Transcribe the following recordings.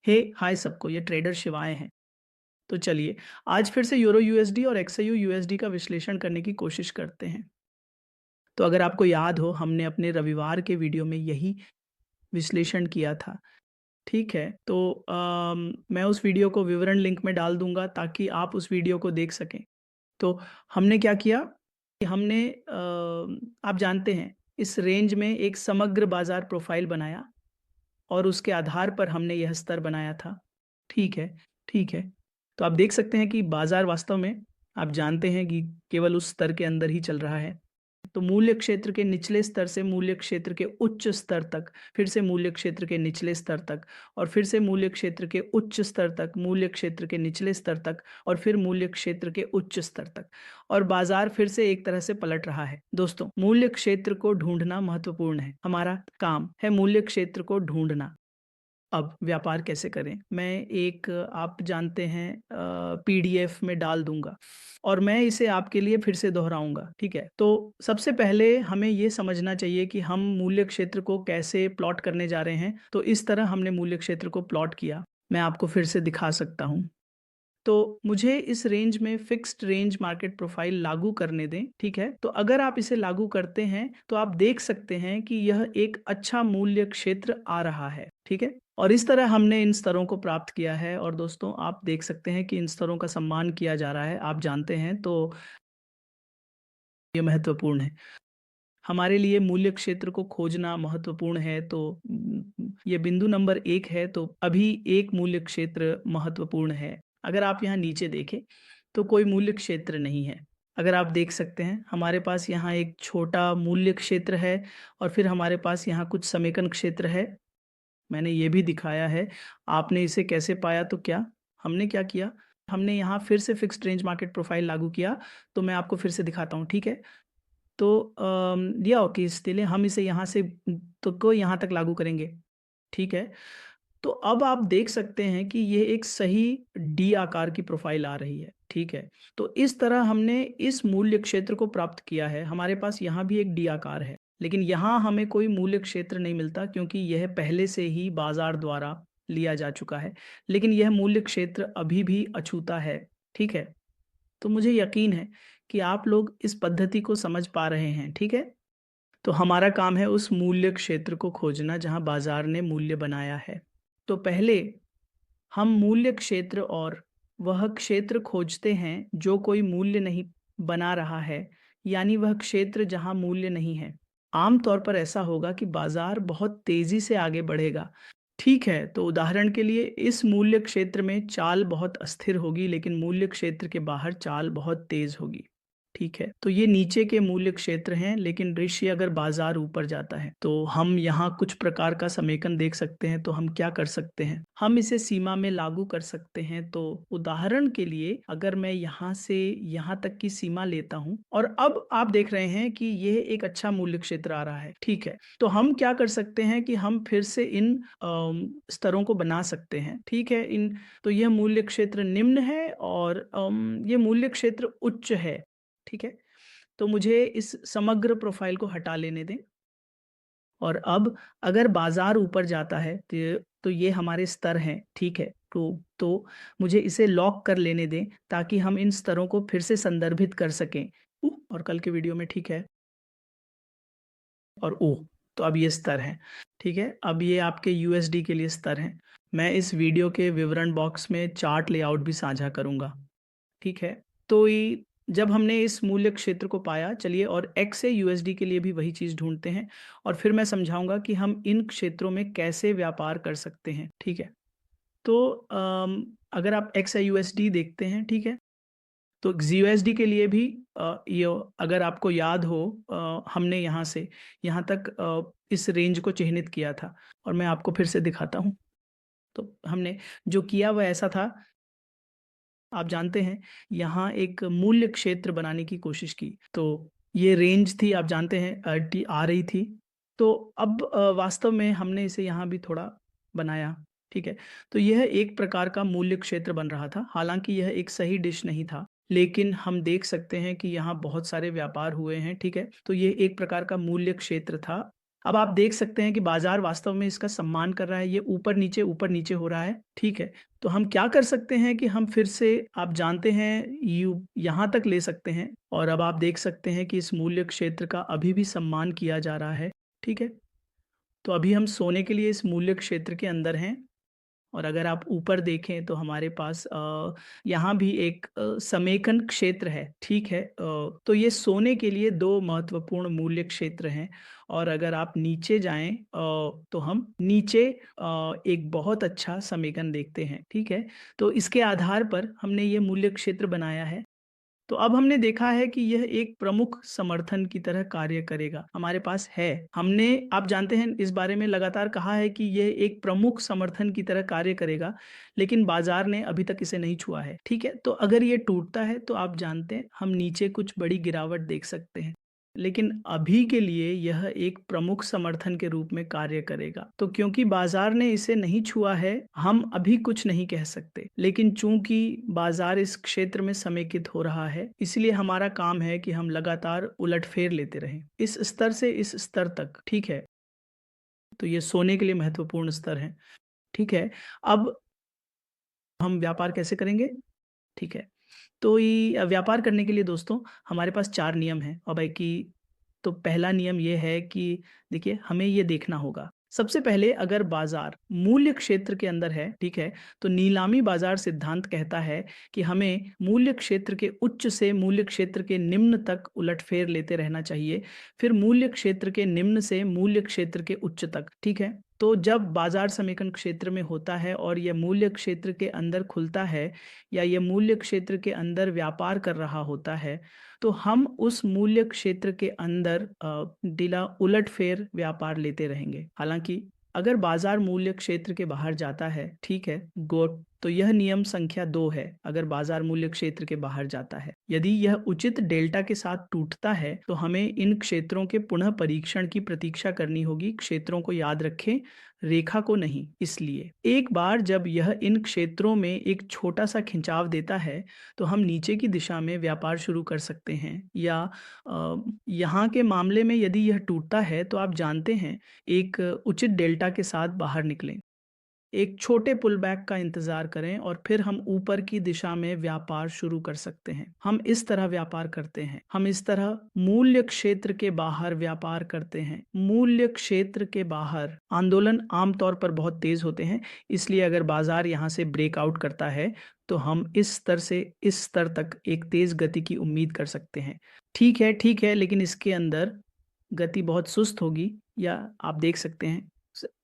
हाय सबको, ये ट्रेडर शिवाय हैं। तो चलिए आज फिर से यूरो यूएसडी और एक्सआईयू यूएसडी का विश्लेषण करने की कोशिश करते हैं। तो अगर आपको याद हो, हमने अपने रविवार के वीडियो में यही विश्लेषण किया था। ठीक है, तो मैं उस वीडियो को विवरण लिंक में डाल दूंगा ताकि आप उस वीडियो को देख सकें। तो हमने क्या किया कि हमने आप जानते हैं, इस रेंज में एक समग्र बाजार प्रोफाइल बनाया और उसके आधार पर हमने यह स्तर बनाया था। ठीक है, ठीक है। तो आप देख सकते हैं कि बाज़ार वास्तव में आप जानते हैं कि केवल उस स्तर के अंदर ही चल रहा है। तो मूल्य क्षेत्र के निचले स्तर से मूल्य क्षेत्र के उच्च स्तर तक, फिर से मूल्य क्षेत्र के निचले स्तर तक और फिर से मूल्य क्षेत्र के उच्च स्तर तक, मूल्य क्षेत्र के निचले स्तर तक और फिर मूल्य क्षेत्र के उच्च स्तर तक, और बाजार फिर से एक तरह से पलट रहा है। दोस्तों, मूल्य क्षेत्र को ढूंढना महत्वपूर्ण है। हमारा काम है मूल्य क्षेत्र को ढूंढना। अब व्यापार कैसे करें? मैं एक आप जानते हैं पीडीएफ में डाल दूँगा और मैं इसे आपके लिए फिर से दोहराऊँगा, ठीक है? तो सबसे पहले हमें ये समझना चाहिए कि हम मूल्य क्षेत्र को कैसे प्लॉट करने जा रहे हैं। तो इस तरह हमने मूल्य क्षेत्र को प्लॉट किया। मैं आपको फिर से दिखा सकता हूँ। तो मुझे इस रेंज में फिक्स्ड रेंज मार्केट प्रोफाइल लागू करने दें, ठीक है? तो अगर आप इसे लागू करते हैं, तो आप देख सकते हैं कि यह एक अच्छा मूल्य क्षेत्र आ रहा है, ठीक है? और इस तरह हमने इन स्तरों को प्राप्त किया है और दोस्तों आप देख सकते हैं कि इन स्तरों का सम्मान किया जा रहा है, आप जानते हैं, तो ये महत्वपूर्ण है। हमारे लिए मूल्य क्षेत्र को खोजना महत्वपूर्ण है, तो ये बिंदु नंबर 1 है, तो अभी एक मूल्य क्षेत्र महत्वपूर्ण है। अगर आप यहाँ नीचे देखें, तो कोई मूल्य क्षेत्र नहीं है। अगर आप देख सकते हैं, हमारे पास यहाँ एक छोटा मूल्य क्षेत्र है और फिर हमारे पास यहाँ कुछ समेकन क्षेत्र है। मैंने ये भी दिखाया है। आपने इसे कैसे पाया? तो क्या हमने क्या किया? हमने यहाँ फिर से फिक्स्ड रेंज मार्केट प्रोफाइल लागू किया, तो मैं आपको फिर से दिखाता हूँ, ठीक है? तो दिया हो कि इसलिए हम इसे यहाँ से तो को यहाँ तक लागू करेंगे, ठीक है? तो अब आप देख सकते हैं कि ये एक सही डी आकार की प्रोफ़ाइल आ रही है, ठीक है? तो इस तरह हमने इस मूल्य क्षेत्र को प्राप्त किया है। हमारे पास यहाँ भी एक डी आकार है, लेकिन यहाँ हमें कोई मूल्य क्षेत्र नहीं मिलता क्योंकि यह पहले से ही बाज़ार द्वारा लिया जा चुका है। लेकिन यह मूल्य क्षेत्र अभी भी अछूता है, ठीक है? तो मुझे यकीन है कि आप लोग इस पद्धति को समझ पा रहे हैं, ठीक है? तो हमारा काम है उस मूल्य क्षेत्र को खोजना जहां बाजार ने मूल्य बनाया है। तो पहले हम मूल्य क्षेत्र और वह क्षेत्र खोजते हैं जो कोई मूल्य नहीं बना रहा है, यानी वह क्षेत्र जहां मूल्य नहीं है। आमतौर पर ऐसा होगा कि बाजार बहुत तेजी से आगे बढ़ेगा। ठीक है, तो उदाहरण के लिए इस मूल्य क्षेत्र में चाल बहुत अस्थिर होगी, लेकिन मूल्य क्षेत्र के बाहर चाल बहुत तेज होगी। ठीक है, तो ये नीचे के मूल्य क्षेत्र हैं, लेकिन दृश्य अगर बाजार ऊपर जाता है तो हम यहाँ कुछ प्रकार का समेकन देख सकते हैं। तो हम क्या कर सकते हैं? हम इसे सीमा में लागू कर सकते हैं। तो उदाहरण के लिए अगर मैं यहाँ से यहाँ तक की सीमा लेता हूँ और अब आप देख रहे हैं कि यह एक अच्छा मूल्य क्षेत्र आ रहा है, ठीक है? तो हम क्या कर सकते हैं कि हम फिर से इन स्तरों को बना सकते हैं, ठीक है? तो यह मूल्य क्षेत्र निम्न है और ये मूल्य क्षेत्र उच्च है, ठीक है? तो मुझे इस समग्र प्रोफ़ाइल को हटा लेने दें और अब अगर बाज़ार ऊपर जाता है तो ये हमारे स्तर हैं, ठीक है? तो मुझे इसे लॉक कर लेने दें ताकि हम इन स्तरों को फिर से संदर्भित कर सकें। और कल के वीडियो में, ठीक है? और ओह! तो अब ये स्तर हैं, ठीक है? अब ये आपके यूएसडी के लिए स्तर हैं। मैं इस वीडियो के विवरण बॉक्स में चार्ट लेआउट भी साझा करूँगा, ठीक है? तो ये जब हमने इस मूल्य क्षेत्र को पाया, चलिए और एक्स से यूएसडी के लिए भी वही चीज़ ढूँढते हैं और फिर मैं समझाऊँगा कि हम इन क्षेत्रों में कैसे व्यापार कर सकते हैं, ठीक है? तो अगर आप एक्स या यूएसडी देखते हैं, ठीक है? तो जीयूएसडी के लिए भी ये अगर आपको याद हो, हमने यहाँ से यहाँ तक इस रेंज को चिह्नित किया था और मैं आपको फिर से दिखाता हूँ। तो हमने जो किया वह ऐसा था, आप जानते हैं, यहाँ एक मूल्य क्षेत्र बनाने की कोशिश की। तो ये रेंज थी, आप जानते हैं, आ रही थी। तो अब वास्तव में हमने इसे यहाँ भी थोड़ा बनाया, ठीक है? तो यह एक प्रकार का मूल्य क्षेत्र बन रहा था। हालाँकि यह एक सही डिश नहीं था, लेकिन हम देख सकते हैं कि यहाँ बहुत सारे व्यापार हुए हैं, ठीक है? तो ये एक प्रकार का मूल्य क्षेत्र था। अब आप देख सकते हैं कि बाजार वास्तव में इसका सम्मान कर रहा है, ये ऊपर नीचे हो रहा है, ठीक है। तो हम क्या कर सकते हैं कि हम फिर से, आप जानते हैं, यहाँ तक ले सकते हैं और अब आप देख सकते हैं कि इस मूल्य क्षेत्र का अभी भी सम्मान किया जा रहा है, ठीक है। तो अभी हम सोने के लिए इस मूल्य क्षेत्र के अंदर हैं और अगर आप ऊपर देखें तो हमारे पास यहाँ भी एक समेकन क्षेत्र है, ठीक है। तो ये सोने के लिए दो महत्वपूर्ण मूल्य क्षेत्र हैं और अगर आप नीचे जाएं तो हम नीचे एक बहुत अच्छा समेकन देखते हैं, ठीक है। तो इसके आधार पर हमने ये मूल्य क्षेत्र बनाया है। तो अब हमने देखा है कि यह एक प्रमुख समर्थन की तरह कार्य करेगा, हमारे पास है। हमने, आप जानते हैं, इस बारे में लगातार कहा है कि यह एक प्रमुख समर्थन की तरह कार्य करेगा, लेकिन बाजार ने अभी तक इसे नहीं छुआ है, ठीक है। तो अगर ये टूटता है तो आप जानते हैं हम नीचे कुछ बड़ी गिरावट देख सकते हैं, लेकिन अभी के लिए यह एक प्रमुख समर्थन के रूप में कार्य करेगा। तो क्योंकि बाजार ने इसे नहीं छुआ है, हम अभी कुछ नहीं कह सकते, लेकिन चूंकि बाजार इस क्षेत्र में समेकित हो रहा है, इसलिए हमारा काम है कि हम लगातार उलटफेर लेते रहें इस स्तर से इस स्तर तक, ठीक है। तो ये सोने के लिए महत्वपूर्ण स्तर है, ठीक है। अब हम व्यापार कैसे करेंगे, ठीक है। तो ये व्यापार करने के लिए दोस्तों हमारे पास 4 नियम हैं और भाई कि, तो पहला नियम ये है कि देखिए हमें ये देखना होगा। सबसे पहले अगर बाजार मूल्य क्षेत्र के अंदर है, ठीक है, तो नीलामी बाजार सिद्धांत कहता है कि हमें मूल्य क्षेत्र के उच्च से मूल्य क्षेत्र के निम्न तक उलटफेर लेते रहना चाहिए, फिर मूल्य क्षेत्र के निम्न से मूल्य क्षेत्र के उच्च तक, ठीक है। तो जब बाजार समेकन क्षेत्र में होता है और यह मूल्य क्षेत्र के अंदर खुलता है या ये मूल्य क्षेत्र के अंदर व्यापार कर रहा होता है, तो हम उस मूल्य क्षेत्र के अंदर उलटफेर व्यापार लेते रहेंगे। हालांकि अगर बाजार मूल्य क्षेत्र के बाहर जाता है, ठीक है, गोट, तो यह नियम संख्या 2 है। अगर बाजार मूल्य क्षेत्र के बाहर जाता है, यदि यह उचित डेल्टा के साथ टूटता है, तो हमें इन क्षेत्रों के पुनः परीक्षण की प्रतीक्षा करनी होगी। क्षेत्रों को याद रखें, रेखा को नहीं। इसलिए एक बार जब यह इन क्षेत्रों में एक छोटा सा खिंचाव देता है, तो हम नीचे की दिशा में व्यापार शुरू कर सकते हैं, या यहाँ के मामले में यदि यह टूटता है तो आप जानते हैं एक उचित डेल्टा के साथ बाहर निकलें, एक छोटे पुल बैक का इंतजार करें और फिर हम ऊपर की दिशा में व्यापार शुरू कर सकते हैं। हम इस तरह व्यापार करते हैं, हम इस तरह मूल्य क्षेत्र के बाहर व्यापार करते हैं। मूल्य क्षेत्र के बाहर आंदोलन आमतौर पर बहुत तेज होते हैं, इसलिए अगर बाजार यहाँ से ब्रेकआउट करता है तो हम इस स्तर से इस स्तर तक एक तेज गति की उम्मीद कर सकते हैं। ठीक है, लेकिन इसके अंदर गति बहुत सुस्त होगी, या आप देख सकते हैं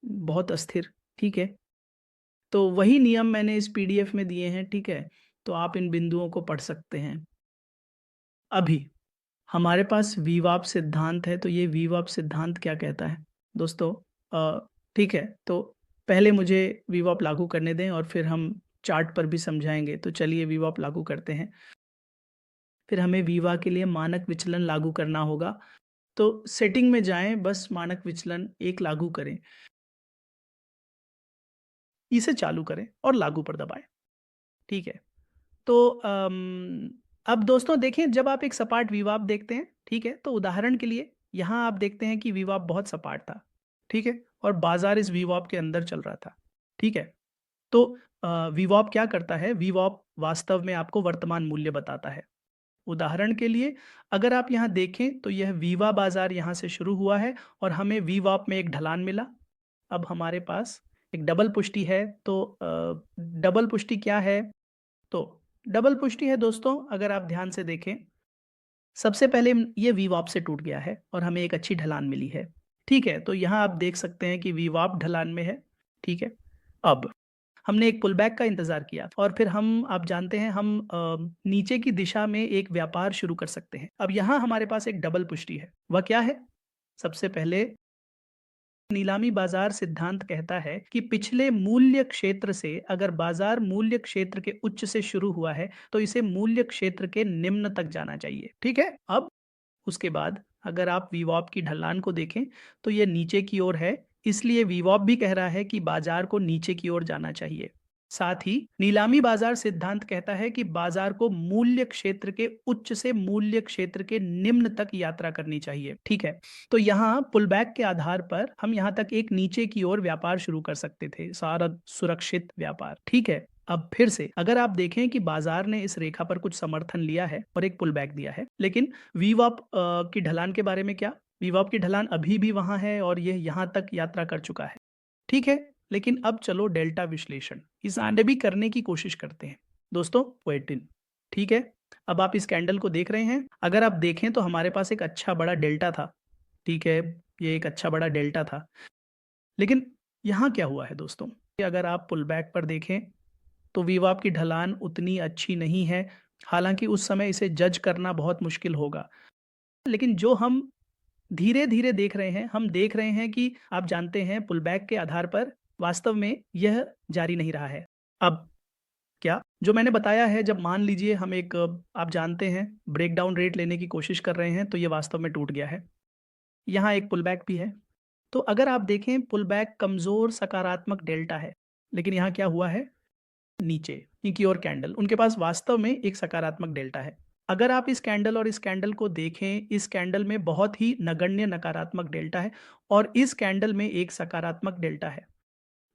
बहुत अस्थिर, ठीक है। तो वही नियम मैंने इस पीडीएफ में दिए हैं, ठीक है। तो आप इन बिंदुओं को पढ़ सकते हैं। अभी हमारे पास वीवाप सिद्धांत है, तो ये वीवाप सिद्धांत क्या कहता है दोस्तों, ठीक है। तो पहले मुझे वीवाप लागू करने दें और फिर हम चार्ट पर भी समझाएंगे। तो चलिए वीवाप लागू करते हैं। फिर हमें वीवा के लिए मानक विचलन लागू करना होगा। तो सेटिंग में जाएं, बस मानक विचलन 1 लागू करें, इसे चालू करें और लागू पर दबाएं, ठीक है। तो अब दोस्तों देखें, जब आप एक सपाट विवाप देखते हैं, ठीक है, तो उदाहरण के लिए यहाँ आप देखते हैं कि विवाप बहुत सपाट था, ठीक है, और बाजार इस विवाप के अंदर चल रहा था, ठीक है। तो विवाप क्या करता है, विवाप वास्तव में आपको वर्तमान मूल्य बताता है। उदाहरण के लिए अगर आप यहाँ देखें तो यह वीवा बाजार यहाँ से शुरू हुआ है और हमें वीवाप में एक ढलान मिला। अब हमारे पास एक डबल पुष्टि है। तो डबल पुष्टि क्या है, तो डबल पुष्टि है दोस्तों, अगर आप ध्यान से देखें, सबसे पहले ये वीवाप से टूट गया है और हमें एक अच्छी ढलान मिली है, ठीक है। तो यहाँ आप देख सकते हैं कि वीवाप ढलान में है, ठीक है। अब हमने एक पुलबैक का इंतजार किया और फिर हम, आप जानते हैं, हम नीचे की दिशा में एक व्यापार शुरू कर सकते हैं। अब यहाँ हमारे पास एक डबल पुष्टि है, वह क्या है, सबसे पहले नीलामी बाजार सिद्धांत कहता है कि पिछले मूल्य क्षेत्र से अगर बाजार मूल्य क्षेत्र के उच्च से शुरू हुआ है तो इसे मूल्य क्षेत्र के निम्न तक जाना चाहिए, ठीक है। अब उसके बाद अगर आप वीवॉप की ढलान को देखें तो यह नीचे की ओर है, इसलिए वीवॉप भी कह रहा है कि बाजार को नीचे की ओर जाना चाहिए। साथ ही नीलामी बाजार सिद्धांत कहता है कि बाजार को मूल्य क्षेत्र के उच्च से मूल्य क्षेत्र के निम्न तक यात्रा करनी चाहिए। ठीक है, तो यहाँ पुलबैक के आधार पर हम यहाँ तक एक नीचे की ओर व्यापार शुरू कर सकते थे, सारा सुरक्षित व्यापार। ठीक है, अब फिर से अगर आप देखें कि बाजार ने इस रेखा पर कुछ समर्थन लिया है और एक पुलबैक दिया है, लेकिन वीवॉप की ढलान के बारे में क्या? वीवॉप की ढलान अभी भी वहां है और यह यहां तक यात्रा कर चुका है। ठीक है, लेकिन अब चलो डेल्टा विश्लेषण इस आने भी करने की कोशिश करते हैं। दोस्तों वेट इन। ठीक है, अब आप इस कैंडल को देख रहे हैं। अगर आप देखें तो हमारे पास एक अच्छा बड़ा डेल्टा था। ठीक है, ये एक अच्छा बड़ा डेल्टा था, लेकिन यहाँ क्या हुआ है दोस्तों? अगर आप पुल बैक पर देखें तो वीवॉप की ढलान उतनी अच्छी नहीं है। हालांकि उस समय इसे जज करना बहुत मुश्किल होगा, लेकिन जो हम धीरे धीरे देख रहे हैं, हम देख रहे हैं कि आप जानते हैं पुलबैक के आधार पर वास्तव में यह जारी नहीं रहा है। अब क्या जो मैंने बताया है, जब मान लीजिए हम एक आप जानते हैं ब्रेकडाउन रेट लेने की कोशिश कर रहे हैं तो ये वास्तव में टूट गया है। यहाँ एक पुलबैक भी है। तो अगर आप देखें पुलबैक कमजोर सकारात्मक डेल्टा है, लेकिन यहाँ क्या हुआ है? नीचे की ओर कैंडल, उनके पास वास्तव में एक सकारात्मक डेल्टा है। अगर आप इस कैंडल और इस कैंडल को देखें, इस कैंडल में बहुत ही नगण्य नकारात्मक डेल्टा है और इस कैंडल में एक सकारात्मक डेल्टा है।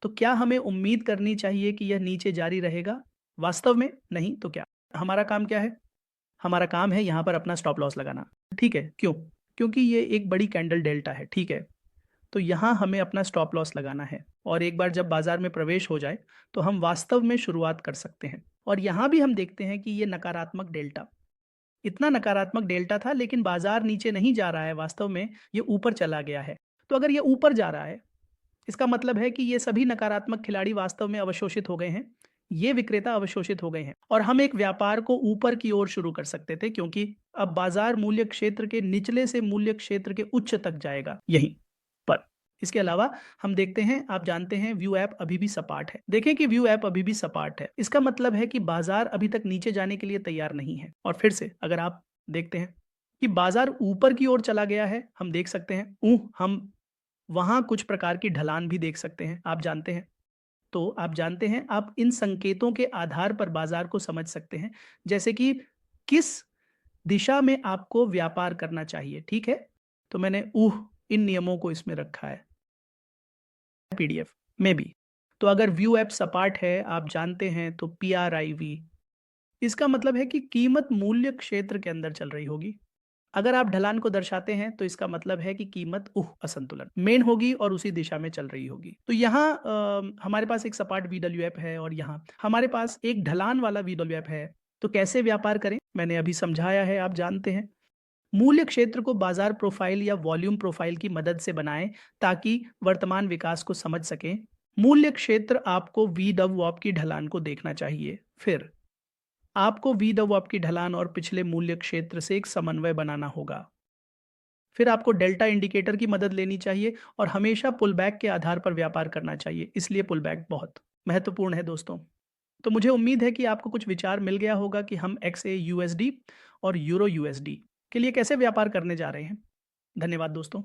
तो क्या हमें उम्मीद करनी चाहिए कि यह नीचे जारी रहेगा? वास्तव में नहीं तो क्या? हमारा काम क्या है? हमारा काम है यहाँ पर अपना स्टॉप लॉस लगाना। ठीक है, क्यों? क्योंकि ये एक बड़ी कैंडल डेल्टा है। ठीक है, तो यहाँ हमें अपना स्टॉप लॉस लगाना है और एक बार जब बाजार में प्रवेश हो जाए तो हम वास्तव में शुरुआत कर सकते हैं। और यहाँ भी हम देखते हैं कि ये नकारात्मक डेल्टा, इतना नकारात्मक डेल्टा था, लेकिन बाजार नीचे नहीं जा रहा है, वास्तव में ये ऊपर चला गया है। तो अगर ये ऊपर जा रहा है, इसका मतलब है कि ये सभी नकारात्मक खिलाड़ी वास्तव में अवशोषित हो गए हैं, ये विक्रेता अवशोषित हो गए हैं और हम एक व्यापार को ऊपर की ओर शुरू कर सकते थे, क्योंकि अब बाजार मूल्य क्षेत्र के निचले से मूल्य क्षेत्र के उच्च तक जाएगा यहीं पर। इसके अलावा हम देखते हैं, आप जानते हैं व्यू ऐप अभी भी सपाट है। देखें कि व्यू ऐप अभी भी सपाट है, इसका मतलब है कि बाजार अभी तक नीचे जाने के लिए तैयार नहीं है। और फिर से अगर आप देखते हैं कि बाजार ऊपर की ओर चला गया है, हम देख सकते हैं हम वहां कुछ प्रकार की ढलान भी देख सकते हैं, आप जानते हैं। तो आप जानते हैं, आप इन संकेतों के आधार पर बाजार को समझ सकते हैं, जैसे कि किस दिशा में आपको व्यापार करना चाहिए। ठीक है, तो मैंने इन नियमों को इसमें रखा है पीडीएफ में भी। तो अगर व्यू ऐप सपाट है, आप जानते हैं, तो PRIV, इसका मतलब है कि कीमत मूल्य क्षेत्र के अंदर चल रही होगी। अगर आप ढलान को दर्शाते हैं तो इसका मतलब है कि कीमत असंतुलन मेन होगी और उसी दिशा में चल रही होगी। तो यहाँ हमारे पास एक सपाट VWF है और यहाँ हमारे पास एक ढलान वाला VWF है। तो कैसे व्यापार करें, मैंने अभी समझाया है, आप जानते हैं। मूल्य क्षेत्र को बाजार प्रोफाइल या वॉल्यूम प्रोफाइल की मदद से बनाएं ताकि वर्तमान विकास को समझ सकें। मूल्य क्षेत्र आपको VWAP की ढलान को देखना चाहिए, फिर आपको VWAP की ढलान और पिछले मूल्य क्षेत्र से एक समन्वय बनाना होगा। फिर आपको डेल्टा इंडिकेटर की मदद लेनी चाहिए और हमेशा पुलबैक के आधार पर व्यापार करना चाहिए। इसलिए पुलबैक बहुत महत्वपूर्ण है दोस्तों। तो मुझे उम्मीद है कि आपको कुछ विचार मिल गया होगा कि हम XAUSD और यूरो USD के लिए कैसे व्यापार करने जा रहे हैं। धन्यवाद दोस्तों।